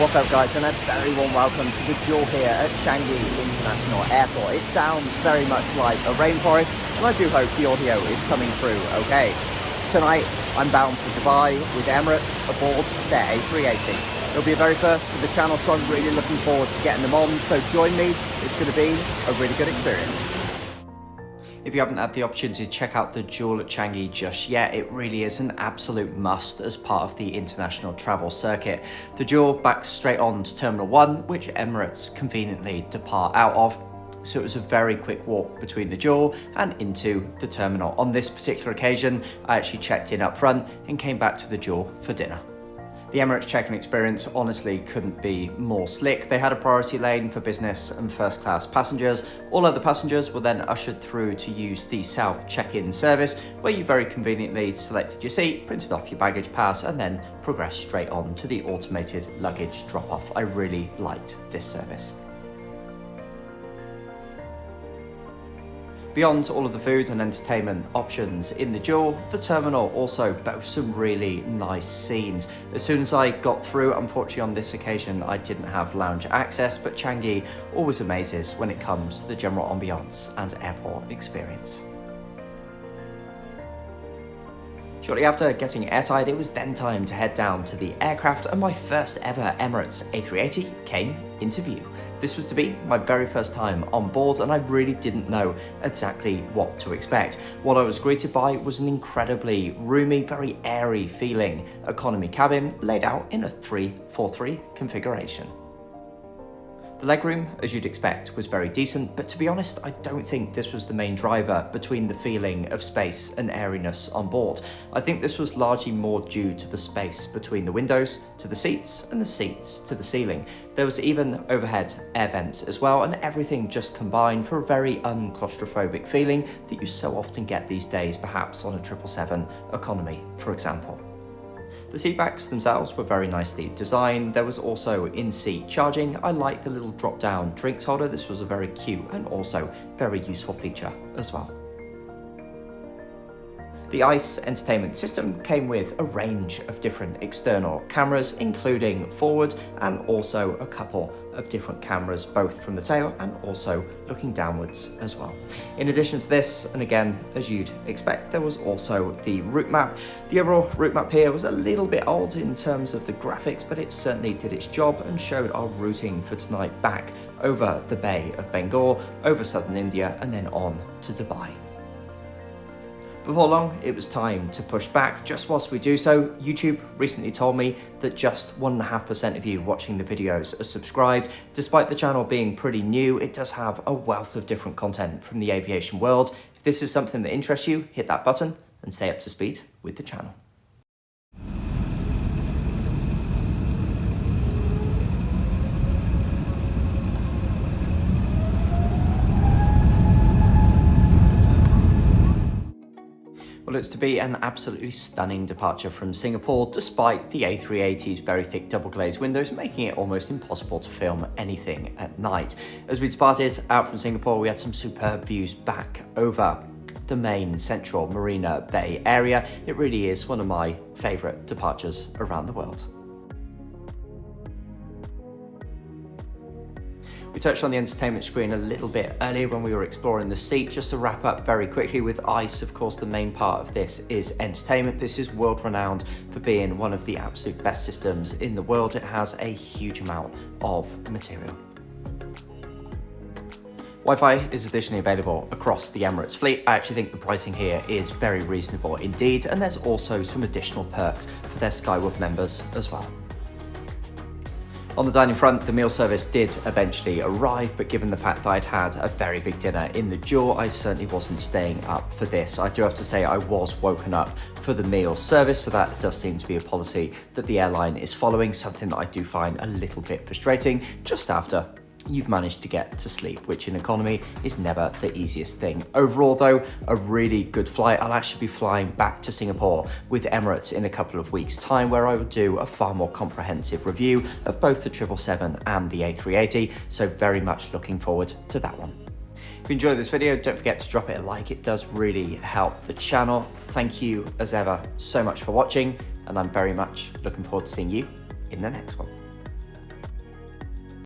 What's up guys, and a very warm welcome to the duel here at Changi International Airport. It sounds very much like a rainforest, and I do hope the audio is coming through okay. Tonight I'm bound for Dubai with Emirates aboard their A380. It'll be a very first for the channel, so I'm really looking forward to getting them on, so join me. It's going to be a really good experience. If you haven't had the opportunity to check out the duel at Changi just yet, it really is an absolute must as part of the international travel circuit. The duel backs straight on to Terminal 1, which Emirates conveniently depart out of. So it was a very quick walk between the duel and into the terminal. On this particular occasion, I actually checked in up front and came back to the duel for dinner. The Emirates check-in experience honestly couldn't be more slick. They had a priority lane for business and first class passengers. All other passengers were then ushered through to use the self check-in service, where you very conveniently selected your seat, printed off your baggage pass, and then progressed straight on to the automated luggage drop-off. I really liked this service. Beyond all of the food and entertainment options in the duel, the terminal also boasts some really nice scenes. As soon as I got through, unfortunately on this occasion I didn't have lounge access, but Changi always amazes when it comes to the general ambiance and airport experience. Shortly after getting airside, it was then time to head down to the aircraft, and my first ever Emirates A380 came into view. This was to be my very first time on board, and I really didn't know exactly what to expect. What I was greeted by was an incredibly roomy, very airy feeling economy cabin laid out in a 343 configuration. The legroom, as you'd expect, was very decent, but to be honest, I don't think this was the main driver between the feeling of space and airiness on board. I think this was largely more due to the space between the windows to the seats and the seats to the ceiling. There was even overhead air vents as well, and everything just combined for a very unclaustrophobic feeling that you so often get these days, perhaps on a 777 economy, for example. The seat backs themselves were very nicely designed. There was also in-seat charging. I liked the little drop-down drinks holder. This was a very cute and also very useful feature as well. The ICE entertainment system came with a range of different external cameras, including forward and also a couple of different cameras, both from the tail and also looking downwards as well. In addition to this, and again, as you'd expect, there was also the route map. The overall route map here was a little bit old in terms of the graphics, but it certainly did its job and showed our routing for tonight back over the Bay of Bengal, over southern India, and then on to Dubai. Before long, it was time to push back. Just whilst we do so, YouTube recently told me that just 1.5% of you watching the videos are subscribed. Despite the channel being pretty new, it does have a wealth of different content from the aviation world. If this is something that interests you, hit that button and stay up to speed with the channel. Well, it's to be an absolutely stunning departure from Singapore, despite the A380's very thick double glazed windows, making it almost impossible to film anything at night. As we departed out from Singapore, we had some superb views back over the main central Marina Bay area. It really is one of my favourite departures around the world. We touched on the entertainment screen a little bit earlier when we were exploring the seat. Just to wrap up very quickly with ICE, of course, the main part of this is entertainment. This is world renowned for being one of the absolute best systems in the world. It has a huge amount of material. Wi-Fi is additionally available across the Emirates fleet. I actually think the pricing here is very reasonable indeed, and there's also some additional perks for their Skyward members as well. On the dining front, the meal service did eventually arrive, but given the fact that I'd had a very big dinner in the duel, I certainly wasn't staying up for this. I do have to say I was woken up for the meal service, so that does seem to be a policy that the airline is following, something that I do find a little bit frustrating just after you've managed to get to sleep, which in economy is never the easiest thing. Overall though, a really good flight. I'll actually be flying back to Singapore with Emirates in a couple of weeks' time, where I will do a far more comprehensive review of both the 777 and the A380, so very much looking forward to that one. If you enjoyed this video, don't forget to drop it a like. It does really help the channel. Thank you as ever so much for watching, and I'm very much looking forward to seeing you in the next one.